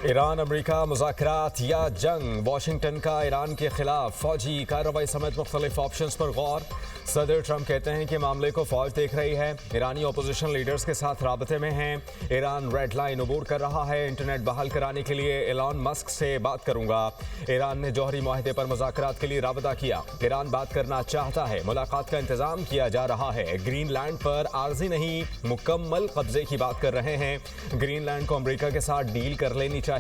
Iran अमरीका मुज़ाकरात या जंग, Washington का ईरान के खिलाफ फौजी कार्रवाई समेत मुख्तलिफ ऑप्शंस पर गौर। सदर ट्रंप कहते हैं कि मामले को फौज देख रही है, ईरानी अपोजिशन लीडर्स के साथ राबते में हैं। ईरान रेड लाइन अबूर कर रहा है, इंटरनेट बहाल कराने के लिए एलन मस्क से बात करूंगा। ईरान ने जौहरी माहदे पर मुज़ाकरात के लिए राबता किया, ईरान बात करना चाहता है, मुलाकात का इंतजाम किया जा रहा है। ग्रीनलैंड पर आर्जी नहीं मुकम्मल कब्जे की बात कर रहे हैं। ग्रीनलैंड को अमरीका के साथ डील कर लेनी चाहिए।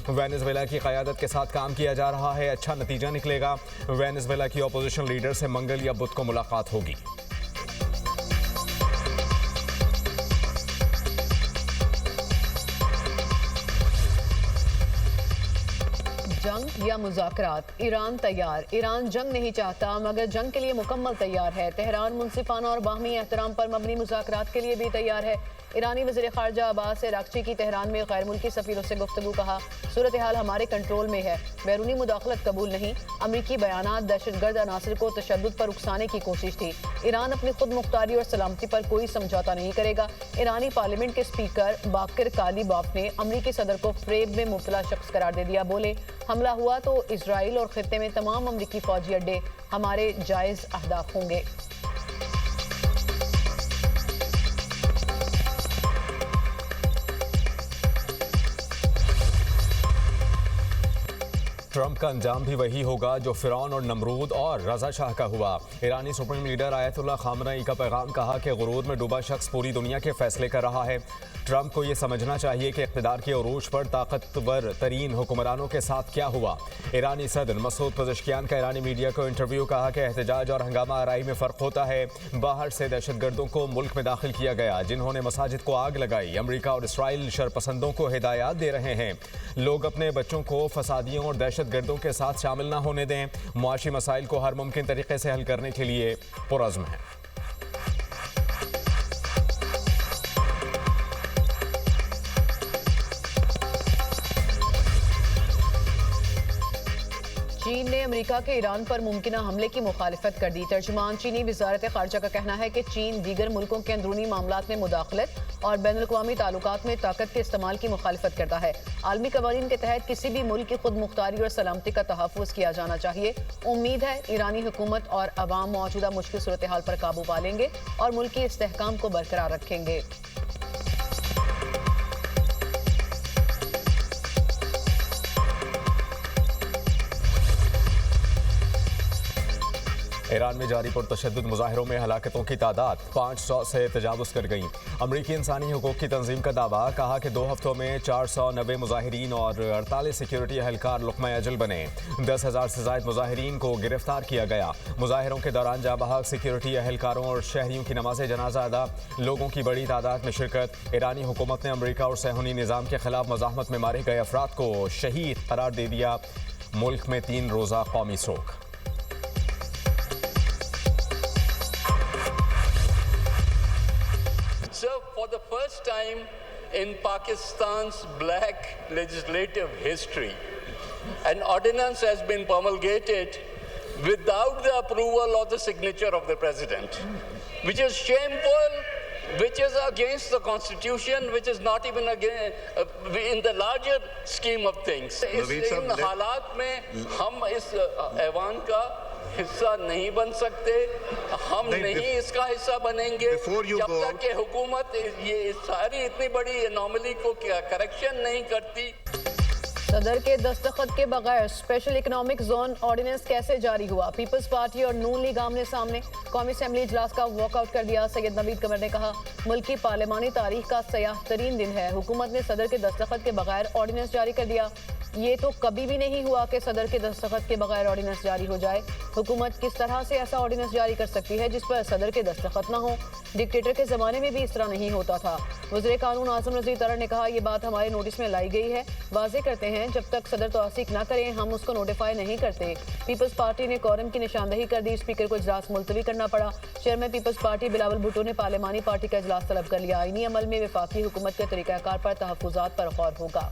वेनेजुएला की क़यादत के साथ काम किया जा रहा है, अच्छा नतीजा निकलेगा। वेनेजुएला की अपोजिशन लीडर से मंगल या बुध को मुलाकात होगी। जंग या मुज़ाकरात, ईरान तैयार। ईरान जंग नहीं चाहता मगर जंग के लिए मुकम्मल तैयार है। तेहरान मुनसिफाना और बाहमी एहतराम पर मबनी मुज़ाकरात के लिए भी तैयार है। ईरानी वज़ीर ख़ारजा अब्बास अराग़ची की तेहरान में गैर मुल्की सफ़ीरों से गुफ्तगू, कहा सूरत हाल हमारे कंट्रोल में है, बैरूनी मुदाखलत कबूल नहीं। अमरीकी बयानात दहशतगर्द अनासर को तशद्दुद पर उकसाने की कोशिश थी। ईरान अपनी खुद मुख्तारी और सलामती पर कोई समझौता नहीं करेगा। ईरानी पार्लियामेंट के स्पीकर बाकिर कालीबाफ ने अमरीकी सदर को फ्रेब में मुब्तला शख्स करार दे दिया। बोले हमला हुआ तो इसराइल और खित्ते में तमाम अमरीकी फौजी अड्डे हमारे जायज़ अहदाफ होंगे। ट्रंप का अंजाम भी वही होगा जो फिरौन और नमरूद और रजा शाह का हुआ। ईरानी सुप्रीम लीडर आयतुल्लाह खामनेई का पैगाम, कहा कि गुरूर में डूबा शख्स पूरी दुनिया के फैसले कर रहा है। ट्रंप को यह समझना चाहिए कि इक़्तिदार के उरूज पर ताकतवर तरीन हुक्मरानों के साथ क्या हुआ। ईरानी सदर मसूद पज़ेश्कियान का ईरानी मीडिया को इंटरव्यू, कहा कि एहतजाज और हंगामा आराई में फ़र्क होता है। बाहर से दहशतगर्दों को मुल्क में दाखिल किया गया जिन्होंने मसाजिद को आग लगाई। अमरीका और इसराइल शरपसंदों को हिदायत दे रहे हैं, लोग अपने बच्चों को फसादियों और दहशतगर्दों के साथ शामिल न होने दें। मुआशी मसाइल को हर मुमकिन तरीके से हल करने के लिए पुरज़्म है। चीन ने अमेरिका के ईरान पर मुमकिना हमले की मुखालिफत कर दी। तर्जुमान चीनी वज़ारत ख़ारजा का कहना है कि चीन दीगर मुल्कों के अंदरूनी मामलात में मुदाखलत और बैनुल-अक़वामी ताल्लुकात में ताकत के इस्तेमाल की मुखालिफत करता है। आलमी कवानीन के तहत किसी भी मुल्क की खुद मुख्तारी और सलामती का तहफ़्फ़ुज़ किया जाना चाहिए। उम्मीद है ईरानी हुकूमत और अवाम मौजूदा मुश्किल सूरत हाल पर काबू पा लेंगे और मुल्की इस्तेहकाम को बरकरार रखेंगे। ईरान में जारी पुरतशद्दुद मुजाहिरों में हलाकतों की तादाद 500 से तजावुज़ कर गई। अमरीकी इंसानी हुकूक की तंजीम का दावा, कहा कि 2 हफ्तों में 490 मुजाहिरीन और 48 सिक्योरिटी अहलकार लुक़मा अजल बने। 10,000 से ज़ायद मुजाहिरीन को गिरफ्तार किया गया। मुजाहिरों के दौरान जाबहक सिक्योरिटी अहलकारों और शहरियों की नमाज़ जनाजा अदा, लोगों की बड़ी तादाद में शिरकत। ईरानी हुकूमत ने अमरीका और सहूनी निज़ाम के खिलाफ मज़ाहमत में मारे गए अफराद को शहीद करार दे दिया। मुल्क में 3 रोज़ा कौमी सोग। So, for the first time in Pakistan's black legislative history, an ordinance has been promulgated without the approval or the signature of the president, which is shameful, which is against the constitution, which is not even in the larger scheme of things. इन हालात में हम इस ऐवान का हिस्सा नहीं बन सकते, हम नहीं इसका हिस्सा बनेंगे जब तक कि हुकूमत ये सारी इतनी बड़ी एनोमली को करेक्शन नहीं करती। सदर के दस्तखत के बगैर स्पेशल इकोनॉमिक जोन ऑर्डिनेंस कैसे जारी हुआ? पीपल्स पार्टी और नून लीग आमने सामने। कौमी असेंबली इजलास का वॉकआउट कर दिया। सैयद नवीद कमर ने कहा मुल्क की पार्लियामानी तारीख का सयाह तरीन दिन है, हुकूमत ने सदर के दस्तखत के बगैर ऑर्डिनेंस जारी कर दिया। ये तो कभी भी नहीं हुआ कि सदर के दस्तखत के बगैर ऑर्डिनेंस जारी हो जाए। हुकूमत किस तरह से ऐसा ऑर्डिनेंस जारी कर सकती है जिस पर सदर के दस्तखत न हो? डिक्टेटर के ज़माने में भी इस तरह नहीं होता था। वज़ीर कानून आज़म रज़ी तरर ने कहा यह बात हमारे नोटिस में लाई गई है, वाज़ेह करते हैं जब तक सदर तौसीक न करें हम उसको नोटिफाई नहीं करते। पीपल्स पार्टी ने कोरम की निशानदही कर दी, स्पीकर को इजलास मुलतवी करना पड़ा। चेयरमैन पीपल्स पार्टी बिलावल भुट्टो ने पार्लियामानी पार्टी का इजलास तलब कर लिया। आईनी अमल में वफाकी हुकूमत के तरीक़ाकार पर तहफ़्फ़ुज़ात पर गौर होगा।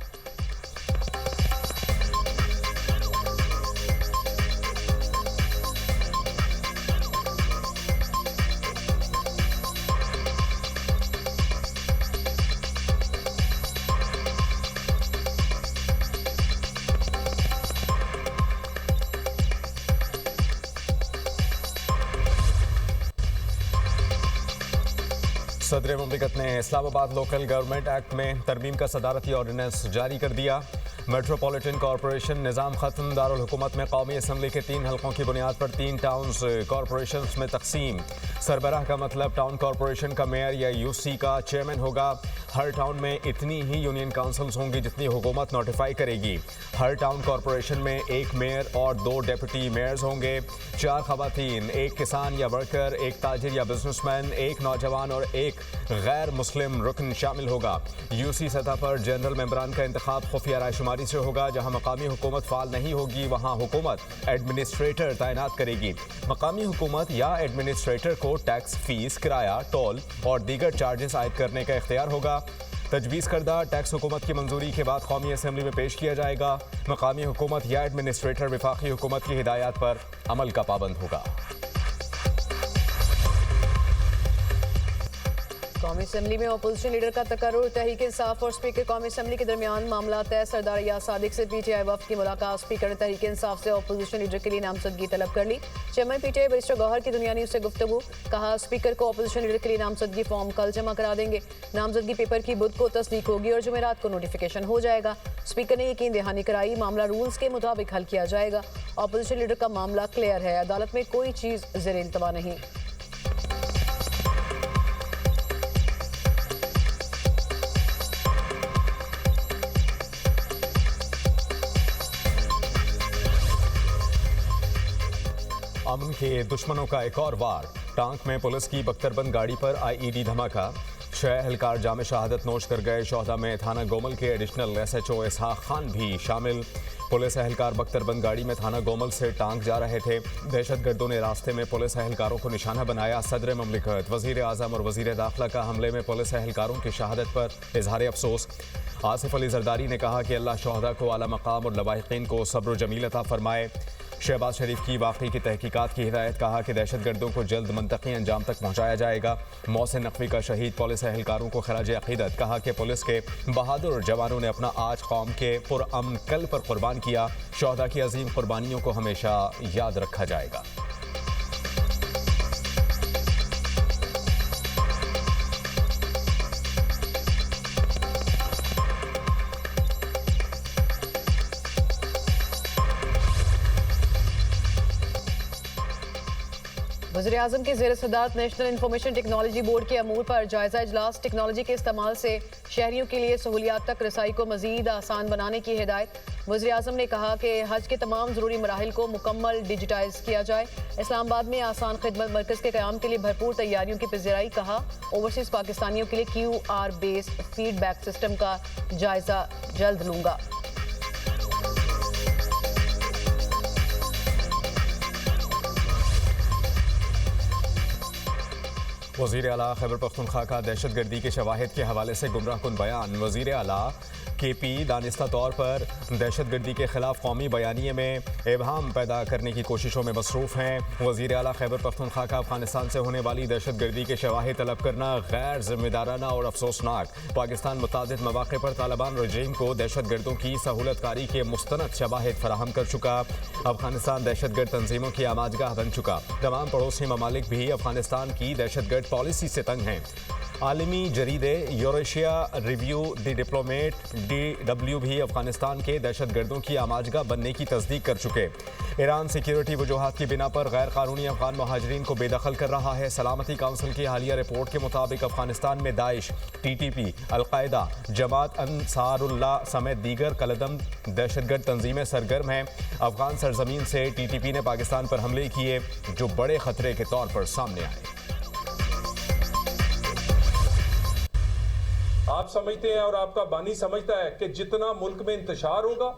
सदर मुमलिकत ने इस्लामाबाद लोकल गवर्नमेंट एक्ट में तरमीम का सदारती ऑर्डिनेंस जारी कर दिया। मेट्रोपॉलिटन कॉरपोरेशन निज़ाम ख़त्म, दारुल हुकूमत में कौमी असम्बली के 3 हलकों की बुनियाद पर 3 टाउन्स कॉरपोरेशन में तकसीम। सरबराह का मतलब टाउन कॉरपोरेशन का मेयर या यूसी का चेयरमैन होगा। हर टाउन में इतनी ही यूनियन काउंसिल्स होंगी जितनी हुकूमत नोटिफाई करेगी। हर टाउन कॉरपोरेशन में 1 मेयर और 2 डेप्यूटी मेयर्स होंगे। 4 खवातीन, 1 किसान या वर्कर, 1 ताजिर या बिजनेसमैन, 1 नौजवान और 1 गैर मुस्लिम रुकन शामिल होगा। यूसी सतह पर जनरल मेंबरान का इंतखाब खुफिया रायशुमारी से होगा। जहां मकामी हुकूमत फाल नहीं होगी वहां हुकूमत एडमिनिस्ट्रेटर तैनात करेगी। मकामी हुकूमत या एडमिनिस्ट्रेटर को टैक्स, फीस, किराया, टोल और दीगर चार्जेस आयद करने का इख्तियार होगा। तजवीज़ करदा टैक्स हुकूमत की मंजूरी के बाद कौमी असम्बली में पेश किया जाएगा। मकामी हुकूमत या एडमिनिस्ट्रेटर वफाकी हुकूमत की हिदायत पर अमल का पाबंद होगा। कौमी असम्बली में अपोजिशन लीडर का तकर्रुर, तहरीक इंसाफ और स्पीकर कौमी असम्बली के दरमियान मामला तय। सरदार रियाज सादिक से पीटीआई वफ्द की मुलाकात। स्पीकर ने तहरीक इंसाफ से अपोजिशन लीडर के लिए नामजदगी तलब कर ली। चेयरमैन पीटीआई बैरिस्टर गौहर की दुनियानी से गुफ्तगू, कहा स्पीकर को अपोजिशन लीडर के लिए नामजदगी फॉर्म कल जमा करा देंगे। नामजदगी पेपर की बुध को तस्दीक होगी और जुमेरात को नोटिफिकेशन हो जाएगा। स्पीकर ने यकीन दहानी कराई मामला रूल्स के मुताबिक हल किया जाएगा। अपोजिशन लीडर का मामला क्लियर है, अदालत में कोई चीज़ ज़ेर इल्तवा नहीं। अमन के दुश्मनों का एक और वार। टांक में पुलिस की बख्तरबंद गाड़ी पर आईईडी धमाका। 6 एहलकार जाम शहादत नोश कर गए। शोहदा में थाना गोमल के एडिशनल SHO इसहाक खान भी शामिल। पुलिस एहलकार बख्तरबंद गाड़ी में थाना गोमल से टांक जा रहे थे। दहशतगर्दों ने रास्ते में पुलिस एहलकारों को निशाना बनाया। सदर मुमलिकत, वजीर आज़म और वजीर दाखिला का हमले में पुलिस एहलकारों की शहादत पर इजहार अफसोस। आसिफ अली जरदारी ने कहा कि अल्लाह शोहदा को आला मकाम और लवाहिकीन को सब्र जमील अता फरमाए। शहबाज शरीफ की वाकई की तहकीकात की हिदायत, कहा कि दहशतगर्दों को जल्द मंतकी अंजाम तक पहुँचाया जाएगा। मोहसिन नकवी का शहीद पुलिस एहलकारों को खराज अकीदत, कहा कि पुलिस के बहादुर जवानों ने अपना आज कौम के पुरअमन कल पर कुर्बान किया। शोहदा की अजीम कुर्बानियों को हमेशा याद रखा जाएगा। वज़ीर-ए-आज़म के ज़ेर सदारत नेशनल इंफॉर्मेशन टेक्नोलॉजी बोर्ड के अमूर पर जायज़ा इजलास। टेक्नोलॉजी के इस्तेमाल से शहरियों के लिए सहूलियात तक रसाई को मज़ीद आसान बनाने की हिदायत। वज़ीर-ए-आज़म ने कहा कि हज के तमाम ज़रूरी मराहिल को मुकम्मल डिजिटाइज किया जाए। इस्लामाबाद में आसान खिदमत मरकज़ के क़याम के लिए भरपूर तैयारियों की पज़ीराई। कहा ओवरसीज़ पाकिस्तानियों के लिए QR बेस्ड फीडबैक सिस्टम का जायज़ा जल्द लूँगा। वज़ीर आला खैबर पख्तूनख्वा का दहशतगर्दी के शवाहिद के हवाले से गुमराह कुन बयान। वज़ीर आला KP दानिस्ता तौर पर दहशतगर्दी के खिलाफ कौमी बयानिए में इबहम पैदा करने की कोशिशों में मसरूफ़ हैं। वज़ीर आला खैबर पख्तूनख्वा का अफगानिस्तान से होने वाली दहशतगर्दी के शवाहिद तलब करना गैर जिम्मेदाराना और अफसोसनाक। पाकिस्तान मुतादिद मौक़े पर तालिबान रजीम को दहशतगर्दों की सहूलतकारी के मुस्तनद शवाहिद फराहम कर चुका। अफगानिस्तान दहशतगर्द तंजीमों की आमाजगाह बन चुका। तमाम पड़ोसी ममालिक भी अफगानिस्तान की दहशतगर्द पॉलिसी से तंग हैं। आलमी जरीदे Eurasia review the diplomat DW भी अफगानिस्तान के दहशतगर्दों की आमाजगाह बनने की तस्दीक कर चुके। ईरान सिक्योरिटी वजूहात की बिना पर गैर कानूनी अफगान महाजरीन को बेदखल कर रहा है। सलामती काउंसिल की हालिया रिपोर्ट के मुताबिक अफगानिस्तान में दाइश, TTP, अलकायदा, जमात अंसारुल्लाह समेत दीगर कलदम दहशतगर्द तंजीमें सरगर्म हैं। अफगान सरजमीन से TTP ने पाकिस्तान पर हमले किए जो बड़े खतरे के तौर पर सामने आए। आप समझते हैं और आपका बानी समझता है कि जितना मुल्क में इंतशार होगा,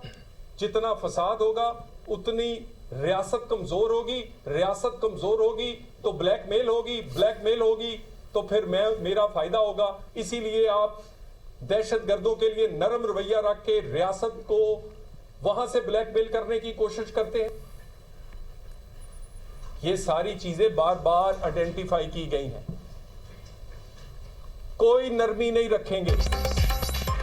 जितना फसाद होगा, उतनी रियासत कमजोर होगी। रियासत कमजोर होगी तो ब्लैकमेल होगी, ब्लैकमेल होगी तो फिर मेरा फायदा होगा। इसीलिए आप दहशतगर्दों के लिए नरम रवैया रख के रियासत को वहां से ब्लैकमेल करने की कोशिश करते हैं। ये सारी चीजें बार बार आइडेंटिफाई की गई हैं। कोई नरमी नहीं रखेंगे।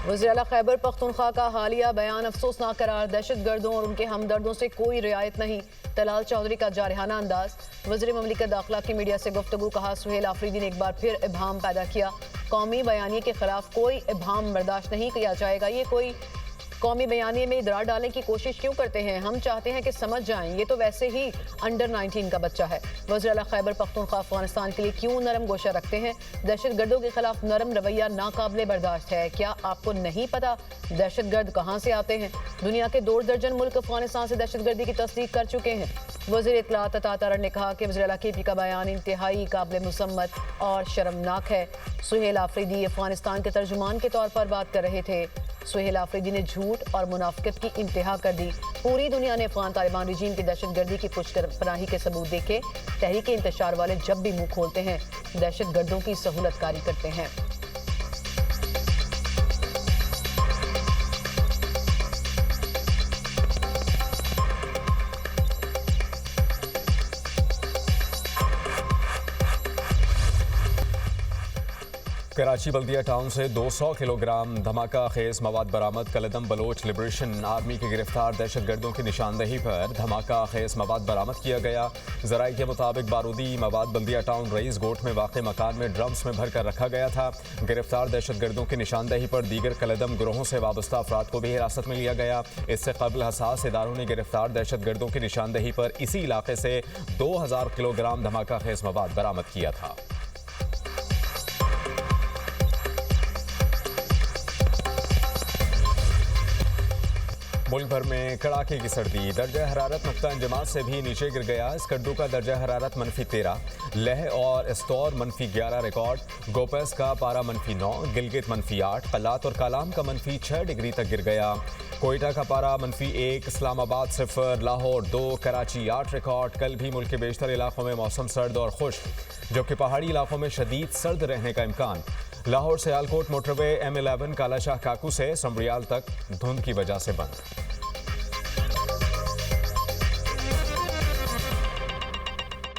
वज़ीर आला खैबर पख्तूनख्वा का हालिया बयान अफसोसनाक करार। दहशतगर्दों और उनके हमदर्दों से कोई रियायत नहीं। तलाल चौधरी का जारहाना अंदाज। वज़ीर ममलिकत दाखिला की मीडिया से गुफ्तगू, कहा सुहेल आफरीदी ने एक बार फिर इब्हाम पैदा किया। कौमी बयानिए के खिलाफ कोई इब्हाम बर्दाश्त नहीं किया जाएगा। ये कोई कौमी बयानिए में दरार डालने की कोशिश क्यों करते हैं? हम चाहते हैं कि समझ जाएं, ये तो वैसे ही अंडर 19 का बच्चा है। वज़ीर आला खैबर पख्तूनख्वा अफगानिस्तान के लिए क्यों नरम गोशा रखते हैं? दहशतगर्दों के खिलाफ नरम रवैया नाकाबिले बर्दाश्त है। क्या आपको नहीं पता दहशतगर्द कहाँ से आते हैं? दुनिया के 2 दर्जन मुल्क अफगानिस्तान से दहशतगर्दी की तस्दीक कर चुके हैं। वज़ीर इत्तलात अता तारड़ ने कहा कि वज़ीर आला केपी का बयान इंतहाई काबिल मुसम्मत और शर्मनाक है। सुहेल आफरीदी अफगानिस्तान के तर्जुमान के तौर पर बात कर रहे थे। सुहेल आफरीदी ने झूठ और मुनाफिकत की इंतहा कर दी। पूरी दुनिया ने अफगान तालिबान रिजीम की दहशतगर्दी की पुष्टपनाही के सबूत देखे। तहरीक इंतशार वाले जब भी मुंह खोलते हैं, दहशतगर्दों की सहूलतकारी करते हैं। कराची बल्दिया टाउन से 200 किलोग्राम धमाका खेज मवाद बरामद। कलदम बलोच लिबरेशन आर्मी के गिरफ्तार दहशतगर्दों की निशानदही पर धमाका खेज मवाद बरामद किया गया। जराई के मुताबिक बारूदी मवाद बल्दिया टाउन रईस गोट में वाक़ मकान में ड्रम्स में भर कर रखा गया था। गिरफ्तार दहशतगर्दों की निशानदही पर दीगर कलदम गिरोहों से वाबस्ता अफराद को भी हिरासत में लिया गया। इससे कबल हसास इदारों ने गिरफ्तार दहशतगर्दों की निशानदही पर इसी इलाके से 2000 किलोग्राम धमाका खेज मवाद बरामद किया था। मुल्क भर में कड़ाके की सर्दी। दर्जा हरारत नुक्ता इंजमात से भी नीचे गिर गया। स्कड्डू का दर्जा हरारत -13, लेह और एस्तौर -11 रिकॉर्ड। गोपस का पारा -9, गिलगित -8, कलात और कालाम का -6 डिग्री तक गिर गया। कोयटा का पारा -1, इस्लामाबाद 0, लाहौर 2, कराची 8 रिकॉर्ड। कल भी मुल्क के बेशतर इलाकों में मौसम सर्द और खुश्क, जबकि पहाड़ी इलाकों में शदीद सर्द रहने का इम्कान। लाहौर सियालकोट मोटरवे M11 कालाशाह काकू से समरियाल तक धुंध की वजह से बंद।